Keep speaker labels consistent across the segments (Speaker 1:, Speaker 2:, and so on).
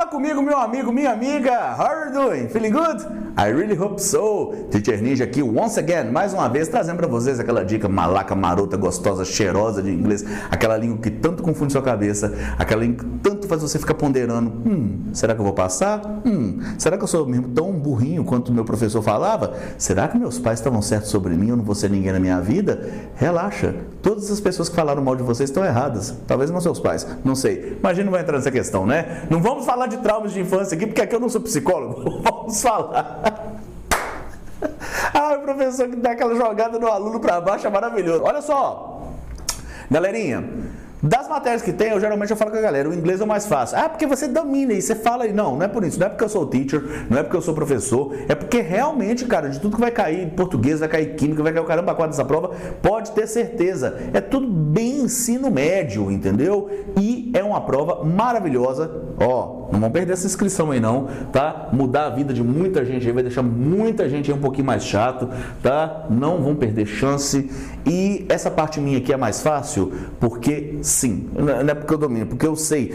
Speaker 1: Fala comigo, meu amigo, minha amiga. How are you doing? Feeling good? I really hope so. Teacher Ninja aqui once again, mais uma vez, trazendo pra vocês aquela dica malaca, marota, gostosa, cheirosa de inglês, aquela língua que tanto confunde sua cabeça, aquela língua que tanto faz você ficar ponderando. Será que eu vou passar? Será que eu sou mesmo tão burrinho quanto o meu professor falava? Será que meus pais estavam certos sobre mim? Eu não vou ser ninguém na minha vida? Relaxa. Todas as pessoas que falaram mal de vocês estão erradas. Talvez não seus pais, não sei. Mas a gente não vai entrar nessa questão, né? Não vamos falar de traumas de infância aqui, porque aqui eu não sou psicólogo. Vamos falar. O professor que dá aquela jogada no aluno para baixo é maravilhoso. Olha só, galerinha. Das matérias que tem, geralmente eu falo com a galera, o inglês é o mais fácil. Porque você domina e você fala aí. Não é por isso, não é porque eu sou teacher, não é porque eu sou professor, é porque realmente, cara, de tudo que vai cair português, vai cair química, vai cair o caramba quatro dessa prova, pode ter certeza. É tudo bem ensino médio, entendeu? E é uma prova maravilhosa. Não vão perder essa inscrição aí não, tá? Mudar a vida de muita gente aí, vai deixar muita gente aí um pouquinho mais chato, tá? Não vão perder chance. E essa parte minha aqui é mais fácil, porque sim, não é porque eu domino, porque eu sei,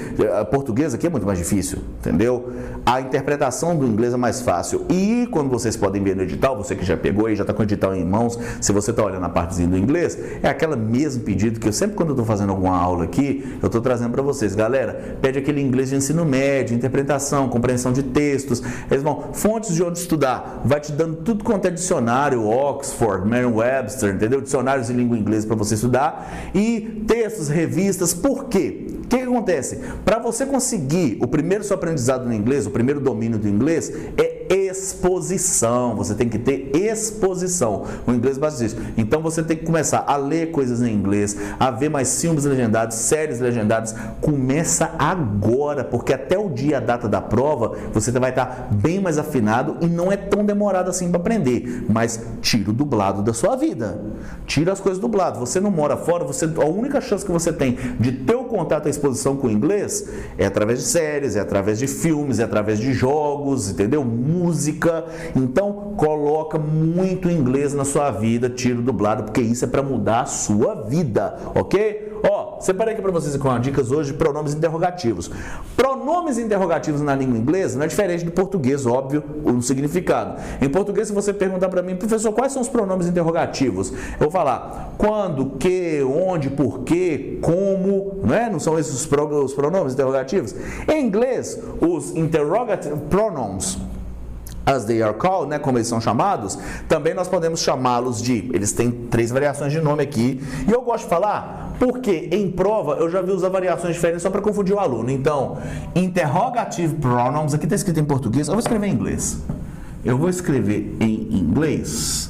Speaker 1: português aqui é muito mais difícil, entendeu? A interpretação do inglês é mais fácil. E quando vocês podem ver no edital, você que já pegou aí, já está com o edital em mãos, se você está olhando a partezinha do inglês, é aquela mesmo pedido que eu sempre, quando eu estou fazendo alguma aula aqui, eu estou trazendo para vocês. Galera, pede aquele inglês de ensino médio, interpretação, compreensão de textos, eles vão, fontes de onde estudar, vai te dando tudo quanto é dicionário, Oxford, Merriam-Webster, entendeu? Dicionários de língua inglesa para você estudar, e textos, revistas. Por quê? O que acontece? Para você conseguir o primeiro seu aprendizado no inglês, o primeiro domínio do inglês, é exposição. Você tem que ter exposição. O inglês base disso. Então você tem que começar a ler coisas em inglês, a ver mais filmes legendados, séries legendadas. Começa agora, porque até o dia, a data da prova, você vai estar bem mais afinado e não é tão demorado assim para aprender. Mas tira o dublado da sua vida. Tira as coisas dubladas. Você não mora fora, a única chance que você tem de ter o contato, a exposição com o inglês é através de séries, é através de filmes, é através de jogos, entendeu? Música. Então, coloca muito inglês na sua vida, tira o dublado, porque isso é para mudar a sua vida, ok? Separei aqui para vocês com dicas hoje de pronomes interrogativos. Pronomes interrogativos na língua inglesa não é diferente do português, óbvio, o significado. Em português, se você perguntar para mim, professor, quais são os pronomes interrogativos? Eu vou falar quando, que, onde, porquê, como, não é? Não são esses os pronomes interrogativos? Em inglês, os interrogative pronouns, as they are called, né, como eles são chamados, também nós podemos chamá-los de, eles têm 3 variações de nome aqui, e eu gosto de falar porque em prova eu já vi usar variações diferentes só para confundir o aluno. Então, interrogative pronouns, aqui está escrito em português, eu vou escrever em inglês. Eu vou escrever em inglês,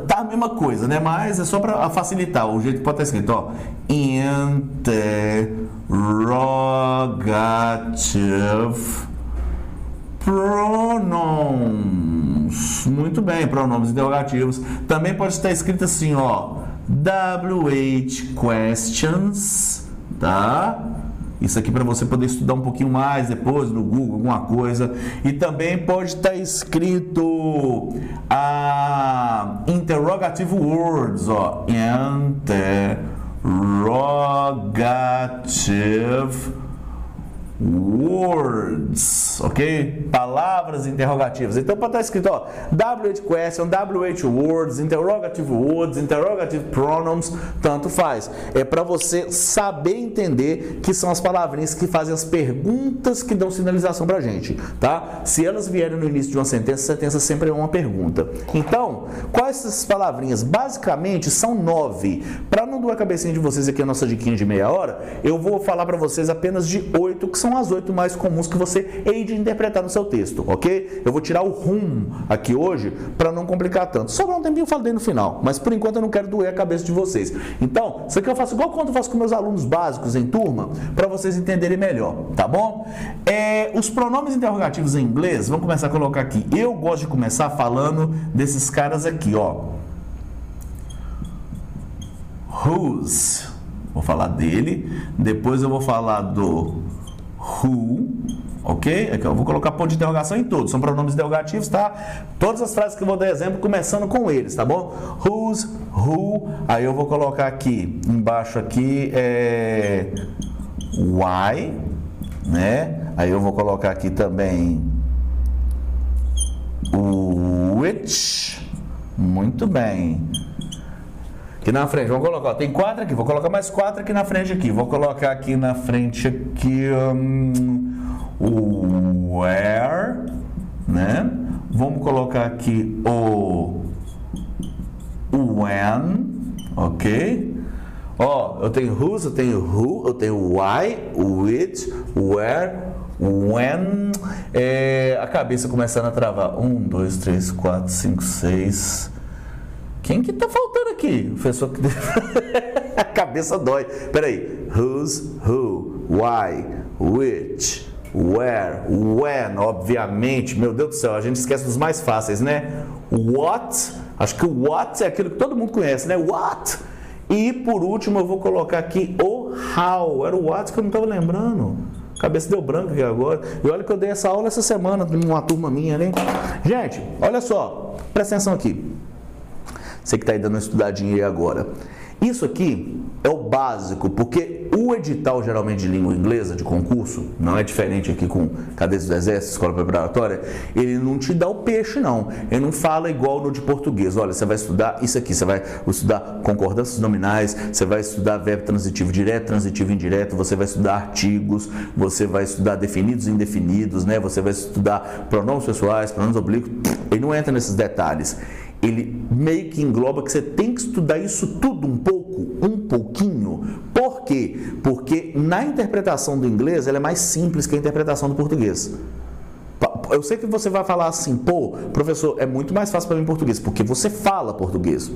Speaker 1: tá a mesma coisa, né, mas é só para facilitar, o jeito que pode estar escrito, interrogative pronouns. Muito bem, pronomes interrogativos. Também pode estar escrito assim, WH questions, tá? Isso aqui para você poder estudar um pouquinho mais depois no Google, alguma coisa. E também pode estar escrito interrogative words, interrogative words, ok? Palavras interrogativas. Então pode estar escrito, WH question, WH words, interrogative words, interrogative pronouns, tanto faz. É para você saber entender que são as palavrinhas que fazem as perguntas que dão sinalização pra gente, tá? Se elas vierem no início de uma sentença, a sentença sempre é uma pergunta. Então, quais essas palavrinhas? Basicamente são 9. Para não doer a cabecinha de vocês aqui a nossa diquinha de meia hora, eu vou falar para vocês apenas de 8, que são as 8 mais comuns que você hei de interpretar no seu texto, ok? Eu vou tirar o aqui hoje para não complicar tanto. Sobrar um tempinho eu falo daí no final, mas por enquanto eu não quero doer a cabeça de vocês. Então, isso aqui eu faço igual quando eu faço com meus alunos básicos em turma, para vocês entenderem melhor, tá bom? Os pronomes interrogativos em inglês, vamos começar a colocar aqui. Eu gosto de começar falando desses caras aqui, whose, vou falar dele, depois eu vou falar do who, ok? Aqui eu vou colocar ponto de interrogação em todos, são pronomes interrogativos, tá? Todas as frases que eu vou dar exemplo, começando com eles, tá bom? Whose, who, aí eu vou colocar aqui, embaixo aqui, why, né? Aí eu vou colocar aqui também which. Muito bem. Aqui na frente, vamos colocar, ó, tem 4 aqui, vou colocar mais 4 aqui na frente aqui. Vou colocar aqui na frente aqui o where, né? Vamos colocar aqui o when, ok? Ó, eu tenho whose, eu tenho who, eu tenho why, which, where, when. A cabeça começando a travar. 1, 2, 3, 4, 5, 6. Quem que tá faltando aqui? O professor que... A cabeça dói. Peraí. Whose, who, why, which, where, when, obviamente. Meu Deus do céu, a gente esquece dos mais fáceis, né? What, acho que o what é aquilo que todo mundo conhece, né? What. E por último eu vou colocar aqui o how. Era o what que eu não estava lembrando. A cabeça deu branca aqui agora. E olha que eu dei essa aula essa semana numa turma minha, né? Gente, olha só. Presta atenção aqui. Você que está aí dando uma estudadinha aí agora. Isso aqui é o básico, porque o edital geralmente de língua inglesa, de concurso, não é diferente aqui com Cadetes do Exército, Escola Preparatória, ele não te dá o peixe não, ele não fala igual no de português. Olha, você vai estudar isso aqui, você vai estudar concordâncias nominais, você vai estudar verbo transitivo direto, transitivo indireto, você vai estudar artigos, você vai estudar definidos e indefinidos, né? Você vai estudar pronomes pessoais, pronomes oblíquos, ele não entra nesses detalhes. Ele meio que engloba que você tem que estudar isso tudo um pouquinho. Por quê? Porque na interpretação do inglês ela é mais simples que a interpretação do português. Eu sei que você vai falar assim, pô, professor, é muito mais fácil para mim em português, porque você fala português.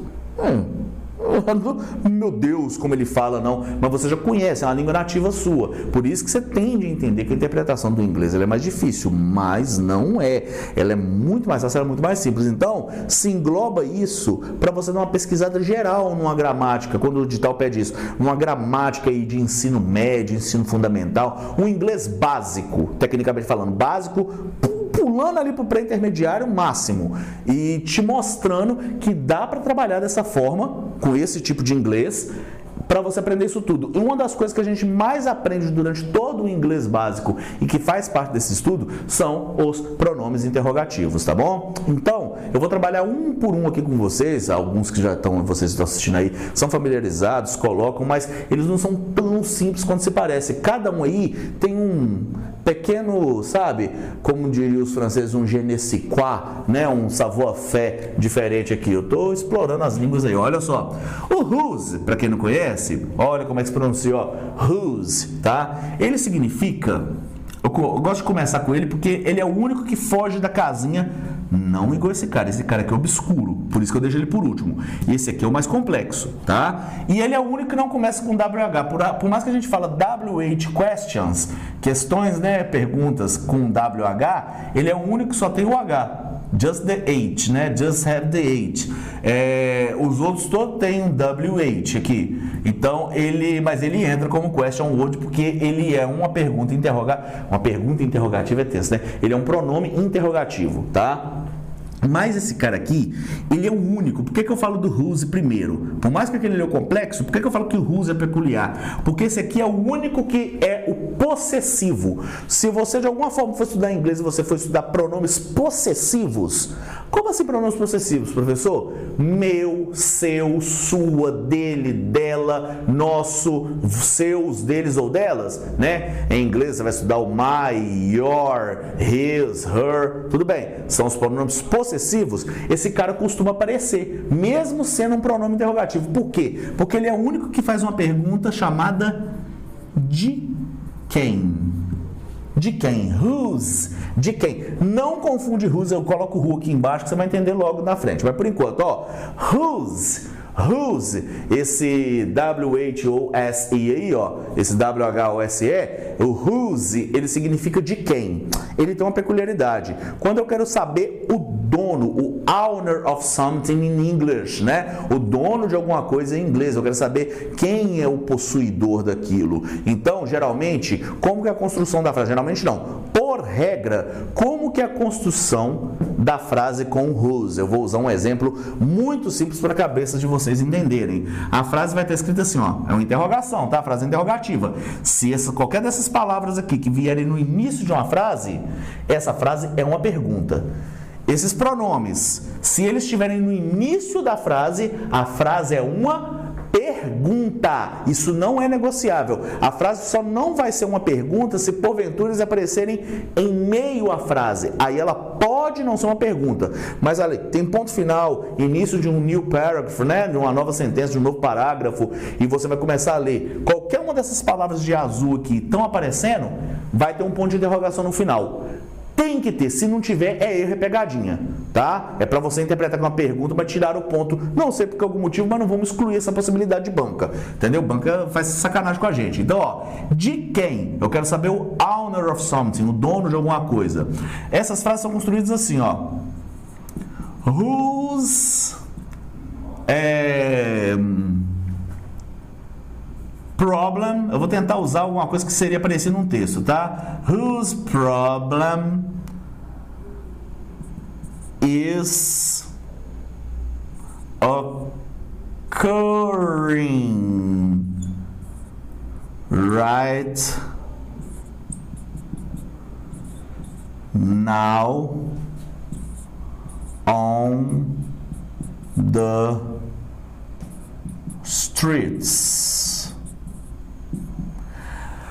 Speaker 1: Meu Deus, como ele fala, não. Mas você já conhece, é uma língua nativa sua. Por isso que você tende a entender que a interpretação do inglês ela é mais difícil, mas não é. Ela é muito mais fácil, ela é muito mais simples. Então, se engloba isso para você dar uma pesquisada geral numa gramática, quando o edital pede isso, uma gramática aí de ensino médio, ensino fundamental, um inglês básico, tecnicamente falando, básico, pulando ali para o pré-intermediário máximo e te mostrando que dá para trabalhar dessa forma, com esse tipo de inglês, para você aprender isso tudo. E uma das coisas que a gente mais aprende durante todo o inglês básico e que faz parte desse estudo são os pronomes interrogativos, tá bom? Então, eu vou trabalhar um por um aqui com vocês, alguns que vocês estão assistindo aí, são familiarizados, colocam, mas eles não são tão simples quanto se parece. Cada um aí tem um pequeno, sabe, como diriam os franceses, um je ne sais quoi, né, um savoir-faire diferente aqui. Eu estou explorando as línguas aí, olha só. O whose, para quem não conhece, olha como é que se pronuncia, ó, whose, tá? Ele significa, eu gosto de começar com ele porque ele é o único que foge da casinha, não igual esse cara aqui é obscuro, por isso que eu deixo ele por último. E esse aqui é o mais complexo, tá? E ele é o único que não começa com WH, por mais que a gente fala WH questions, questões, né, perguntas com WH, ele é o único que só tem o H. Just the H, né? Just have the H. Os outros todos têm um WH aqui. Então, mas ele entra como question word porque ele é uma pergunta interrogativa. Uma pergunta interrogativa é texto, né? Ele é um pronome interrogativo, tá? Mas esse cara aqui, ele é o único. Por que eu falo do whose primeiro? Por mais que aquele é o complexo, por que eu falo que o whose é peculiar? Porque esse aqui é o único que é o possessivo. Se você de alguma forma for estudar inglês e você for estudar pronomes possessivos, como assim pronomes possessivos, professor? Meu, seu, sua, dele, dela, nosso, seus, deles ou delas, né? Em inglês você vai estudar o my, your, his, her, tudo bem. São os pronomes possessivos. Esse cara costuma aparecer, mesmo sendo um pronome interrogativo. Por quê? Porque ele é o único que faz uma pergunta chamada de quem? De quem? Whose? De quem? Não confunde whose, eu coloco who aqui embaixo que você vai entender logo na frente. Mas por enquanto, ó, whose, esse W-H-O-S-E aí, ó, esse W-H-O-S-E, o whose, ele significa de quem? Ele tem uma peculiaridade. Quando eu quero saber o dono, o owner of something in English, né? O dono de alguma coisa em inglês, eu quero saber quem é o possuidor daquilo. Então, geralmente, como que é a construção da frase? Geralmente não. Por regra, como que é a construção da frase com whose. Eu vou usar um exemplo muito simples para a cabeça de vocês entenderem. A frase vai estar escrita assim, ó, é uma interrogação, tá? A frase é interrogativa. Se qualquer dessas palavras aqui que vierem no início de uma frase, essa frase é uma pergunta. Esses pronomes, se eles estiverem no início da frase, a frase é uma pergunta. Isso não é negociável. A frase só não vai ser uma pergunta se porventura eles aparecerem em meio à frase. Aí ela pode não ser uma pergunta. Mas olha, tem ponto final, início de um new paragraph, né? De uma nova sentença, de um novo parágrafo, e você vai começar a ler. Qualquer uma dessas palavras de azul aqui estão aparecendo, vai ter um ponto de interrogação no final. Tem que ter, se não tiver, é erro, é pegadinha, tá? É para você interpretar com uma pergunta, mas tirar o ponto, não sei por algum motivo, mas não vamos excluir essa possibilidade de banca, entendeu? Banca faz sacanagem com a gente. Então, ó, de quem? Eu quero saber o owner of something, o dono de alguma coisa. Essas frases são construídas assim, ó. Whose problem, eu vou tentar usar alguma coisa que seria parecido num texto, tá? Whose problem is occurring right now on the streets.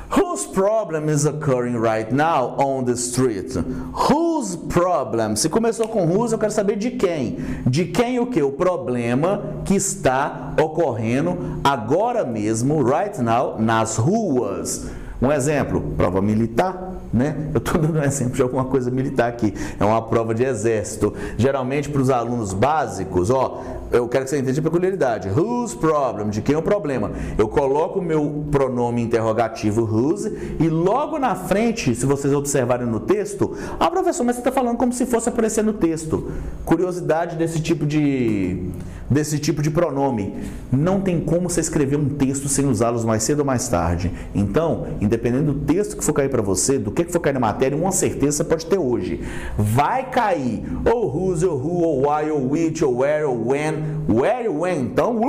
Speaker 1: Whose problem is occurring right now on the street? Whose problem? Se começou com whose, eu quero saber de quem. De quem o quê? O problema que está ocorrendo agora mesmo, right now, nas ruas. Um exemplo, prova militar, né? Eu estou dando um exemplo de alguma coisa militar aqui. É uma prova de exército. Geralmente, para os alunos básicos, ó, eu quero que você entenda a peculiaridade. Whose problem? De quem é o problema? Eu coloco o meu pronome interrogativo whose e logo na frente, se vocês observarem no texto, ah, professor, mas você está falando como se fosse aparecer no texto. Curiosidade desse tipo de pronome. Não tem como você escrever um texto sem usá-los mais cedo ou mais tarde. Então, independendo do texto que for cair para você, do que for cair na matéria, uma certeza você pode ter hoje. Vai cair ou whose, ou who, ou why, ou which, ou where, ou when. Where e when. Então,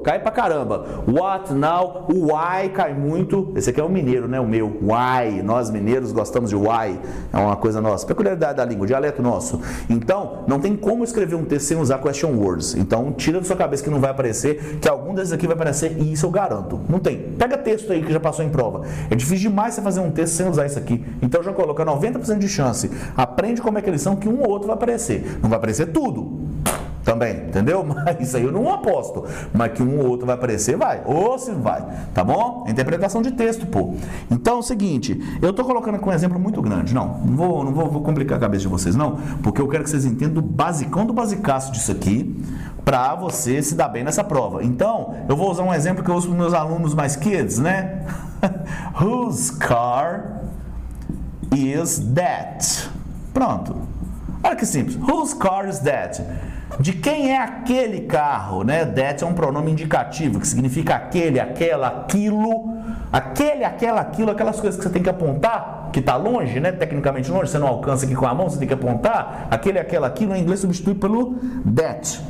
Speaker 1: cai pra caramba. What, now, o why cai muito. Esse aqui é o mineiro, né? O meu. Why. Nós mineiros gostamos de why. É uma coisa nossa. Peculiaridade da língua, dialeto nosso. Então, não tem como escrever um texto sem usar question words. Então, tira da sua cabeça que não vai aparecer, que algum desses aqui vai aparecer, e isso eu garanto. Não tem. Pega texto aí que já passou em prova. É difícil demais você fazer um texto sem usar isso aqui. Então, já coloca 90% de chance. Aprende como é que eles são, que um ou outro vai aparecer. Não vai aparecer tudo também, entendeu? Mas isso aí eu não aposto. Mas que um ou outro vai aparecer, vai. Ou se vai, tá bom? É interpretação de texto, pô. Então é o seguinte, eu tô colocando aqui um exemplo muito grande. Não vou complicar a cabeça de vocês, não. Porque eu quero que vocês entendam o basicão do basicaço disso aqui, pra você se dar bem nessa prova. Então, eu vou usar um exemplo que eu uso para meus alunos mais kids, né? Whose car is that? Pronto. Olha que simples. Whose car is that? De quem é aquele carro, né? That é um pronome indicativo, que significa aquele, aquela, aquilo. Aquele, aquela, aquilo, aquelas coisas que você tem que apontar, que está longe, né? Tecnicamente longe, você não alcança aqui com a mão, você tem que apontar. Aquele, aquela, aquilo, em inglês substitui pelo that,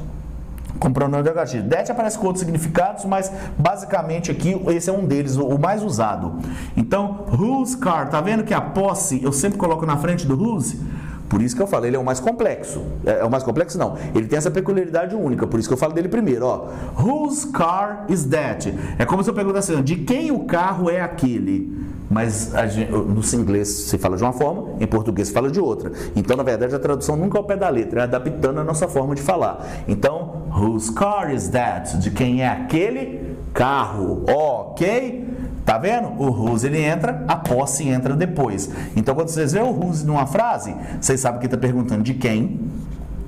Speaker 1: com pronome negativo. That aparece com outros significados, mas basicamente aqui esse é um deles, o mais usado. Então, whose car, tá vendo que a posse eu sempre coloco na frente do whose? Por isso que eu falo, ele é o mais complexo. É o mais complexo não. Ele tem essa peculiaridade única, por isso que eu falo dele primeiro, ó. Whose car is that? É como se eu perguntasse assim, de quem o carro é aquele? Mas no inglês se fala de uma forma, em português se fala de outra. Então, na verdade, a tradução nunca é ao pé da letra, é adaptando a nossa forma de falar. Então, whose car is that? De quem é aquele carro? Ok? Tá vendo? O whose ele entra, a posse entra depois. Então, quando vocês veem o whose numa frase, vocês sabem que está perguntando de quem,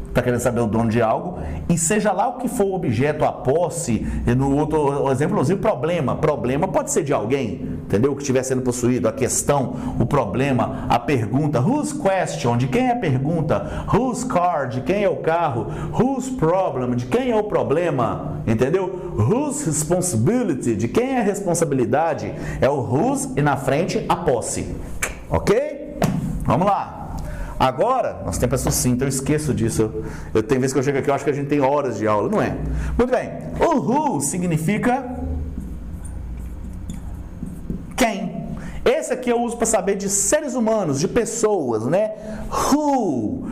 Speaker 1: está querendo saber o dono de algo, e seja lá o que for o objeto, a posse, e no outro exemplo, o problema. Problema pode ser de alguém, entendeu? Que estiver sendo possuído, a questão, o problema, a pergunta. Whose question? De quem é a pergunta? Whose car? De quem é o carro? Whose problem? De quem é o problema? Entendeu? Whose responsibility? De quem é a responsabilidade? É o whose e na frente a posse. Ok? Vamos lá. Agora, nosso tempo é sucinto, eu esqueço disso. Eu tenho vezes que eu chego aqui, eu acho que a gente tem horas de aula, não é? Muito bem, o who significa quem. Esse aqui eu uso para saber de seres humanos, de pessoas, né? Who,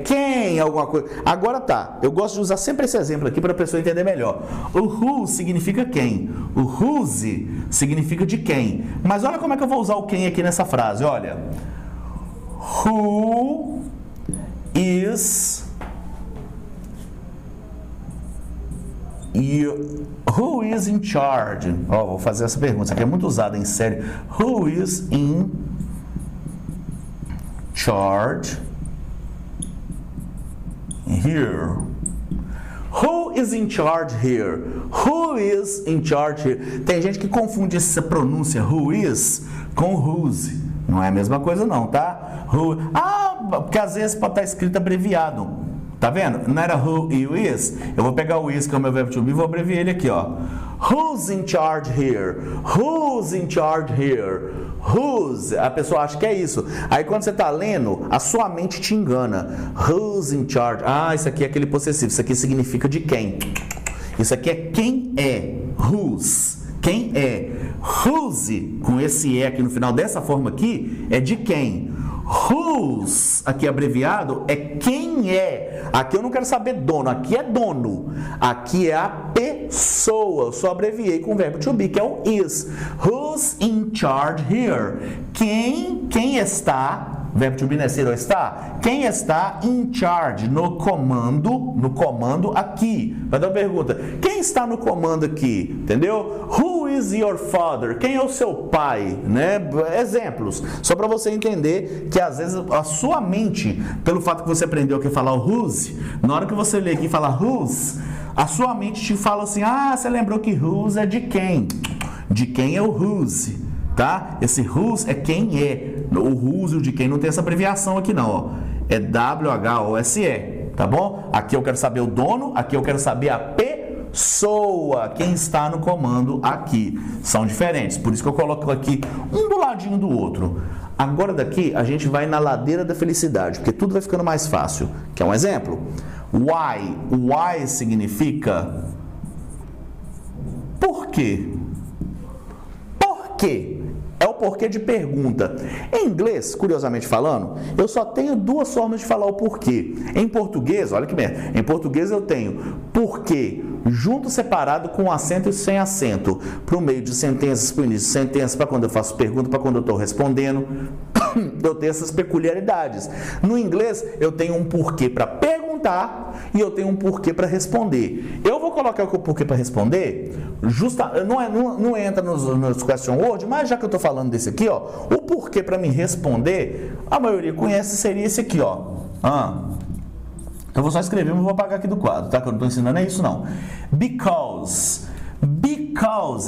Speaker 1: quem, alguma coisa. Agora tá, eu gosto de usar sempre esse exemplo aqui para a pessoa entender melhor. O who significa quem, o whose significa de quem. Mas olha como é que eu vou usar o quem aqui nessa frase, olha. Who is in charge? Vou fazer essa pergunta, isso aqui é muito usada em série. Who is in charge here? Who is in charge here? Who is in charge here? Tem gente que confunde essa pronúncia who is com whose. Não é a mesma coisa não, tá? Who, porque às vezes pode estar escrito abreviado. Tá vendo? Não era who e o is? Eu vou pegar o is, que é o meu verbo to be, e vou abreviar ele aqui, ó. Who's in charge here? Who's in charge here? Who's? A pessoa acha que é isso. Aí quando você tá lendo, a sua mente te engana. Who's in charge? Isso aqui é aquele possessivo. Isso aqui significa de quem. Isso aqui é quem é. Whose. Quem é. Whose, com esse E aqui no final, dessa forma aqui, é de quem. Whose, aqui abreviado, é quem é. Aqui eu não quero saber dono, aqui é dono. Aqui é a pessoa. Eu só abreviei com o verbo to be, que é o is. Who's in charge here? Quem está, verbo to be não é ser ou está? Quem está in charge, no comando aqui? Vai dar uma pergunta. Quem está no comando aqui? Entendeu? Who is your father? Quem é o seu pai? Né? Exemplos. Só para você entender que às vezes a sua mente, pelo fato que você aprendeu aqui a falar o whose, na hora que você lê aqui e fala whose, a sua mente te fala assim, você lembrou que whose é de quem? De quem é o whose, tá? Esse whose é quem é. O whose e o de quem não tem essa abreviação aqui não, ó. É W-H-O-S-E, tá bom? Aqui eu quero saber o dono, aqui eu quero saber a pessoa, quem está no comando aqui. São diferentes, por isso que eu coloco aqui um do ladinho do outro. Agora daqui a gente vai na ladeira da felicidade, porque tudo vai ficando mais fácil. Quer um exemplo? Why. Why significa por quê? Por quê? É o porquê de pergunta. Em inglês, curiosamente falando, eu só tenho duas formas de falar o porquê. Em português, olha que merda. Em português eu tenho porquê junto, separado, com acento e sem acento. Para o meio de sentenças, para o início de sentença, para quando eu faço pergunta, para quando eu estou respondendo. Eu tenho essas peculiaridades. No inglês, eu tenho um porquê para perguntar e eu tenho um porquê para responder. Eu vou colocar o porquê para responder, não entra nos question word, mas já que eu estou falando desse aqui, ó, o porquê para me responder, a maioria conhece, seria esse aqui, ó. Eu vou só escrever, mas vou apagar aqui do quadro, tá? Que eu não estou ensinando é isso não. Because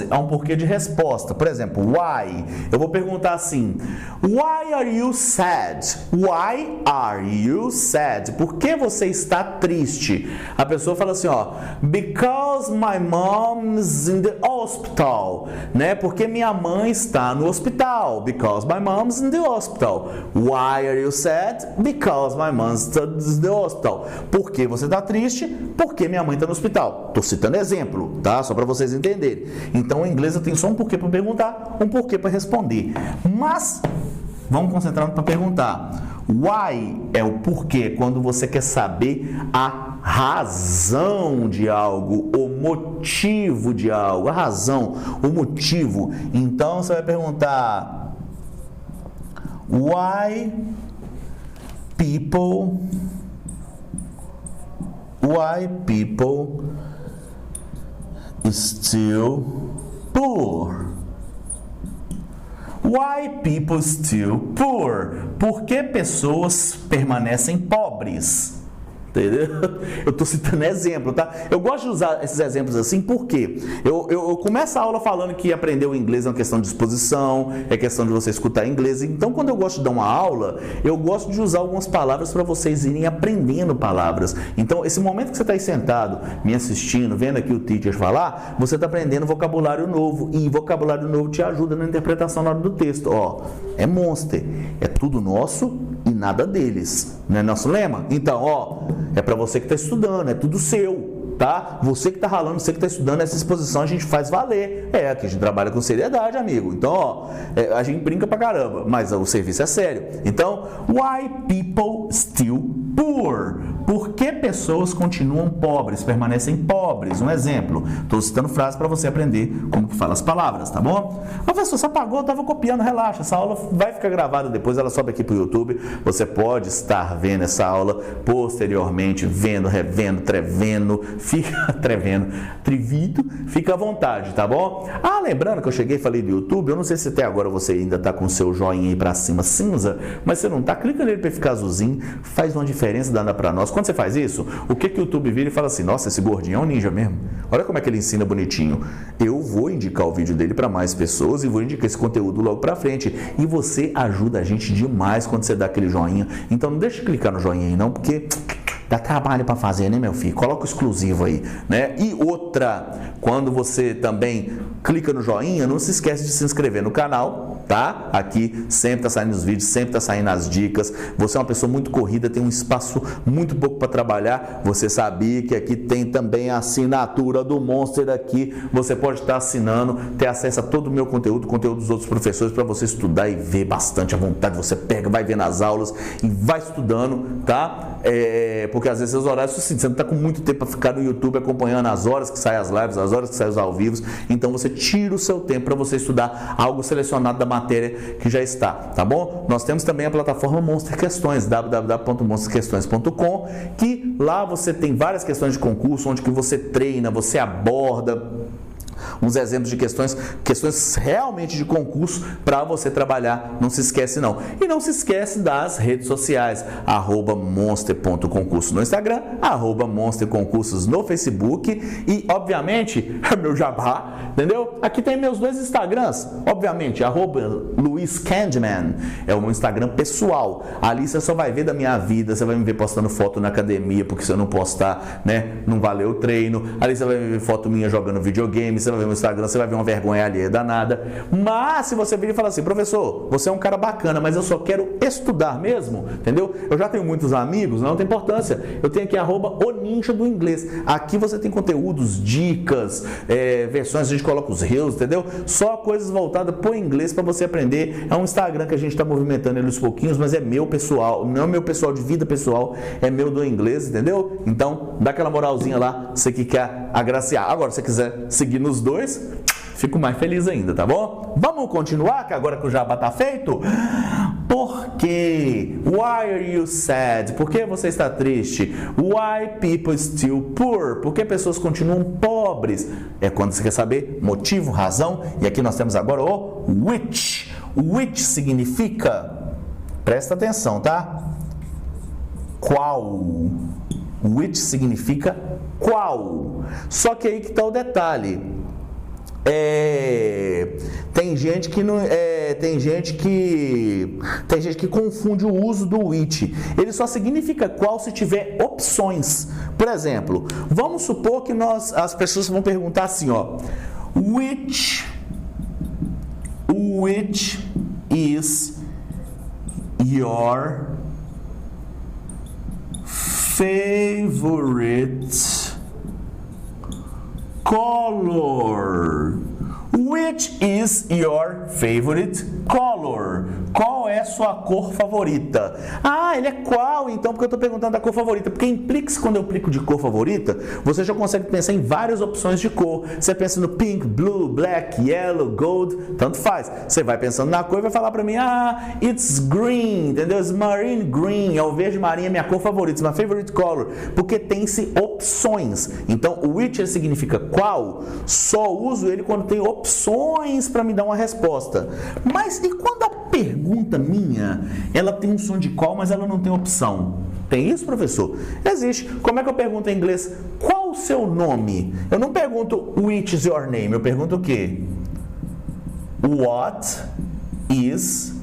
Speaker 1: é um porquê de resposta. Por exemplo, why. Eu vou perguntar assim: Why are you sad? Why are you sad? Por que você está triste? A pessoa fala assim, ó, Because my mom's in the hospital, né? Porque minha mãe está no hospital. Because my mom's in the hospital. Why are you sad? Because my mom's in the hospital. Por que você está triste? Porque minha mãe está no hospital. Estou citando exemplo, tá? Só para vocês entenderem. Então, em inglês eu tenho só um porquê para perguntar, um porquê para responder. Mas, vamos concentrar para perguntar. Why é o porquê, quando você quer saber a razão de algo, o motivo de algo, a razão, o motivo. Então, você vai perguntar: Why people still poor? Why people still poor? Por que pessoas permanecem pobres? Entendeu? Eu estou citando exemplo, tá? Eu gosto de usar esses exemplos assim, porque eu começo a aula falando que aprender o inglês é uma questão de disposição, é questão de você escutar inglês. Então, quando eu gosto de dar uma aula, eu gosto de usar algumas palavras para vocês irem aprendendo palavras. Então, esse momento que você está aí sentado, me assistindo, vendo aqui o teacher falar, você está aprendendo vocabulário novo. E vocabulário novo te ajuda na interpretação na hora do texto. Ó, é monster, é tudo nosso e nada deles. Não é nosso lema? Então, ó, é para você que está estudando, é tudo seu. Tá? Você que está ralando, você que está estudando, essa exposição a gente faz valer. Aqui a gente trabalha com seriedade, amigo. Então, ó, a gente brinca pra caramba, mas o serviço é sério. Então, why people still poor? Por que pessoas continuam pobres, permanecem pobres? Um exemplo. Estou citando frases para você aprender como que fala as palavras, tá bom? Professor, você apagou, eu estava copiando, relaxa. Essa aula vai ficar gravada depois, ela sobe aqui para o YouTube. Você pode estar vendo essa aula posteriormente, vendo, revendo, trevendo, trevido, fica à vontade, tá bom? Ah, lembrando que eu cheguei e falei do YouTube, eu não sei se até agora você ainda tá com o seu joinha aí pra cima cinza, mas você não tá, clica nele pra ficar azulzinho, faz uma diferença danada pra nós. Quando você faz isso, o que o YouTube vira e fala assim, nossa, esse gordinho é um ninja mesmo, olha como é que ele ensina bonitinho. Eu vou indicar o vídeo dele pra mais pessoas e vou indicar esse conteúdo logo pra frente, e você ajuda a gente demais quando você dá aquele joinha. Então não deixa de clicar no joinha aí não, porque dá trabalho para fazer, né, meu filho? Coloca o exclusivo aí, né? E outra, quando você também clica no joinha, não se esquece de se inscrever no canal, tá? Aqui sempre tá saindo os vídeos, sempre tá saindo as dicas. Você é uma pessoa muito corrida, tem um espaço muito pouco para trabalhar. Você sabia que aqui tem também a assinatura do Monster aqui. Você pode estar assinando, ter acesso a todo o meu conteúdo, conteúdo dos outros professores, para você estudar e ver bastante à vontade. Você pega, vai ver nas aulas e vai estudando, tá? Porque às vezes os horários, você não está com muito tempo para ficar no YouTube acompanhando as horas que saem as lives, as horas que saem os ao vivo. Então você tira o seu tempo para você estudar algo selecionado da matéria que já está, tá bom? Nós temos também a plataforma Monster Questões, www.monsterquestões.com, que lá você tem várias questões de concurso, onde que você treina, você aborda uns exemplos de questões realmente de concurso para você trabalhar. Não se esquece não. E não se esquece das redes sociais, @monster.concurso no Instagram, @monsterconcursos no Facebook e, obviamente, meu jabá, entendeu? Aqui tem meus dois Instagrams, obviamente, @LuizCandman, é o meu Instagram pessoal. Ali você só vai ver da minha vida, você vai me ver postando foto na academia, porque se eu não postar, né, não valeu o treino. Ali você vai ver foto minha jogando videogame, você vai ver no Instagram, você vai ver uma vergonha alheia danada. Mas se você vir e falar assim, professor, você é um cara bacana, mas eu só quero estudar mesmo, entendeu? Eu já tenho muitos amigos, não tem importância. Eu tenho aqui @o ninja do inglês. Aqui você tem conteúdos, dicas, versões, a gente coloca os reels, entendeu? Só coisas voltadas para o inglês para você aprender. É um Instagram que a gente está movimentando ele aos pouquinhos, mas é meu pessoal, não é meu pessoal de vida pessoal, é meu do inglês, entendeu? Então, dá aquela moralzinha lá, você que quer agraciar. Agora, se você quiser seguir nos dois, fico mais feliz ainda, tá bom? Vamos continuar, que agora que o jabá tá feito? Por quê? Why are you sad? Por que você está triste? Why people still poor? Por que pessoas continuam pobres? É quando você quer saber motivo, razão. E aqui nós temos agora o which. Which significa, presta atenção, tá? Qual? Which significa qual. Só que aí que está o detalhe. Tem gente que confunde o uso do which. Ele só significa qual se tiver opções. Por exemplo, vamos supor que as pessoas vão perguntar assim, ó, which is your favorite color? Which is your favorite color? Qual é sua cor favorita? Ah, ele é qual então? Porque eu estou perguntando da cor favorita. Porque implica-se, quando eu aplico de cor favorita, você já consegue pensar em várias opções de cor. Você pensa no pink, blue, black, yellow, gold, tanto faz. Você vai pensando na cor e vai falar para mim, it's green, entendeu? It's marine green, é o verde marinho, é minha cor favorita, it's my favorite color. Porque tem-se opções. Então, o which significa qual, só uso ele quando tem opções para me dar uma resposta. Mas e quando a pergunta minha, ela tem um som de qual, mas ela não tem opção? Tem isso, professor? Existe. Como é que eu pergunto em inglês? Qual o seu nome? Eu não pergunto which is your name, eu pergunto o quê? What is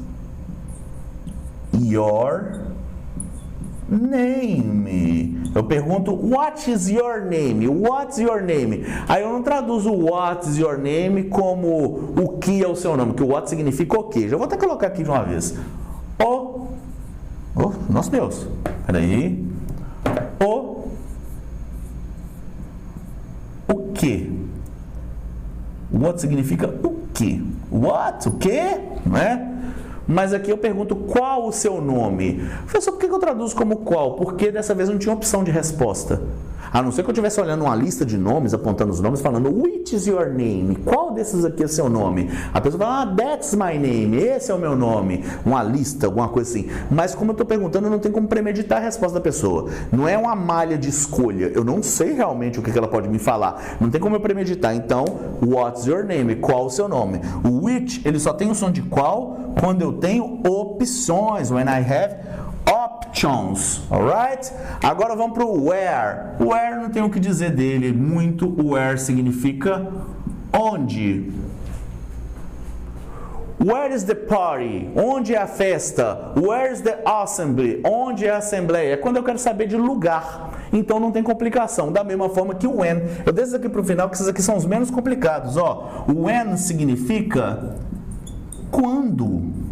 Speaker 1: your name? Eu pergunto, what is your name? What's your name? Aí eu não traduzo what is your name como o que é o seu nome, que o what significa o quê? Já vou até colocar aqui de uma vez. O Nosso Deus. Peraí. O que? What significa o que? What? O quê? Não é? Mas aqui eu pergunto, qual o seu nome? Professor, por que eu traduzo como qual? Porque dessa vez não tinha opção de resposta. A não ser que eu estivesse olhando uma lista de nomes, apontando os nomes, falando, which is your name? Qual desses aqui é seu nome? A pessoa fala, that's my name, esse é o meu nome. Uma lista, alguma coisa assim. Mas como eu estou perguntando, não tem como premeditar a resposta da pessoa. Não é uma malha de escolha. Eu não sei realmente o que ela pode me falar. Não tem como eu premeditar. Então, what's your name? Qual o seu nome? O which, ele só tem o som de qual quando eu tenho opções. When I have options, alright? Agora vamos para o where. Where não tem o que dizer dele, muito. Where significa onde. Where is the party? Onde é a festa? Where is the assembly? Onde é a assembleia? É quando eu quero saber de lugar. Então não tem complicação. Da mesma forma que o when. Eu deixo aqui para o final, que esses aqui são os menos complicados. Ó, o when significa quando.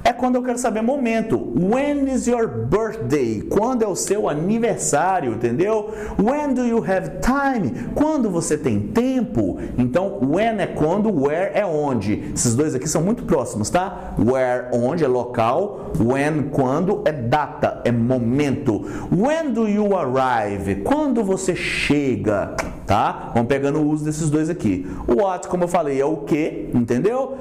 Speaker 1: É quando eu quero saber momento. When is your birthday? Quando é o seu aniversário, entendeu? When do you have time? Quando você tem tempo? Então, when é quando, where é onde. Esses dois aqui são muito próximos, tá? Where, onde, é local. When, quando, é data, é momento. When do you arrive? Quando você chega, tá? Vamos pegando o uso desses dois aqui. O what, como eu falei, é o que, entendeu?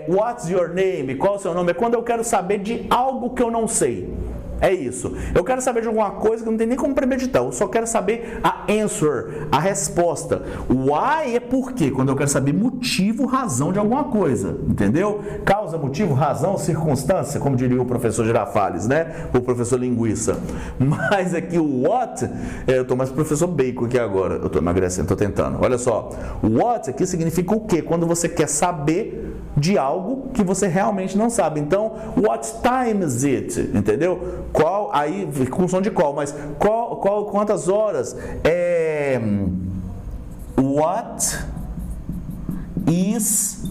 Speaker 1: What's your name? Qual é o seu nome? É quando eu quero saber de algo que eu não sei. É isso. Eu quero saber de alguma coisa que não tem nem como premeditar. Eu só quero saber a answer, a resposta. Why é por quê? Quando eu quero saber motivo, razão de alguma coisa. Entendeu? Causa, motivo, razão, circunstância, como diria o professor Girafales, né? O professor Linguiça. Mas aqui o what, eu tô mais professor Bacon aqui agora. Eu tô emagrecendo, tô tentando. Olha só. What aqui significa o quê? Quando você quer saber de algo que você realmente não sabe. Então, what time is it? Entendeu? Qual, aí, com som de qual, mas quantas horas? What is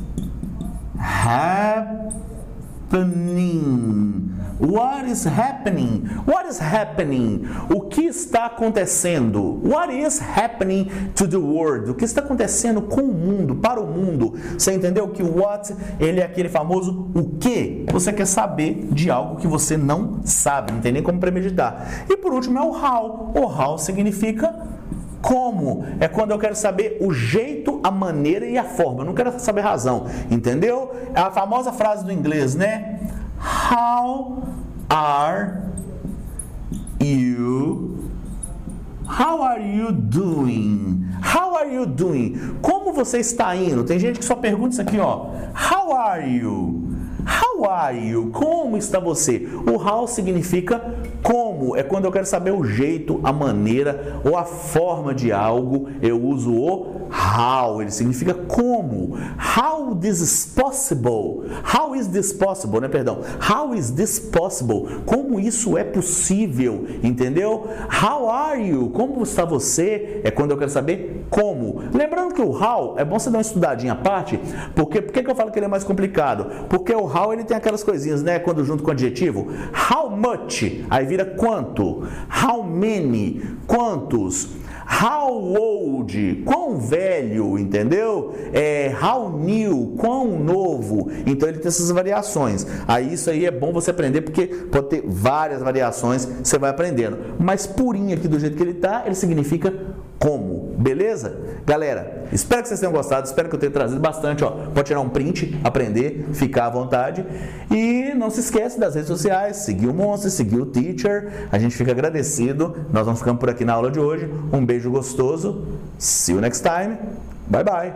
Speaker 1: happening? What is happening? What is happening? O que está acontecendo? What is happening to the world? O que está acontecendo com o mundo, para o mundo? Você entendeu que o what, ele é aquele famoso o que? Você quer saber de algo que você não sabe, não tem nem como premeditar. E por último é o how. O how significa como. É quando eu quero saber o jeito, a maneira e a forma. Eu não quero saber a razão, entendeu? É a famosa frase do inglês, né? How are you? How are you doing? How are you doing? Como você está indo? Tem gente que só pergunta isso aqui, ó. How are you? How are you? Como está você? O how significa como. É quando eu quero saber o jeito, a maneira ou a forma de algo. Eu uso o how. Ele significa como. How this is possible? How is this possible, né? Perdão. How is this possible? Como isso é possível? Entendeu? How are you? Como está você? É quando eu quero saber como. Lembrando que o how, é bom você dar uma estudadinha à parte. Por que eu falo que ele é mais complicado? Porque o how, ele tem aquelas coisinhas, né? Quando junto com o adjetivo. How much? Aí vira quanto. How many? Quantos? How old? Quão velho, entendeu? How new? Quão novo? Então ele tem essas variações. Aí isso aí é bom você aprender, porque pode ter várias variações, você vai aprendendo. Mas purinho aqui do jeito que ele tá, ele significa como, beleza? Galera, espero que vocês tenham gostado, espero que eu tenha trazido bastante, ó. Pode tirar um print, aprender, ficar à vontade. E não se esquece das redes sociais, seguir o Monstro, seguir o Teacher. A gente fica agradecido. Nós vamos ficando por aqui na aula de hoje. Um beijo gostoso. See you next time. Bye, bye.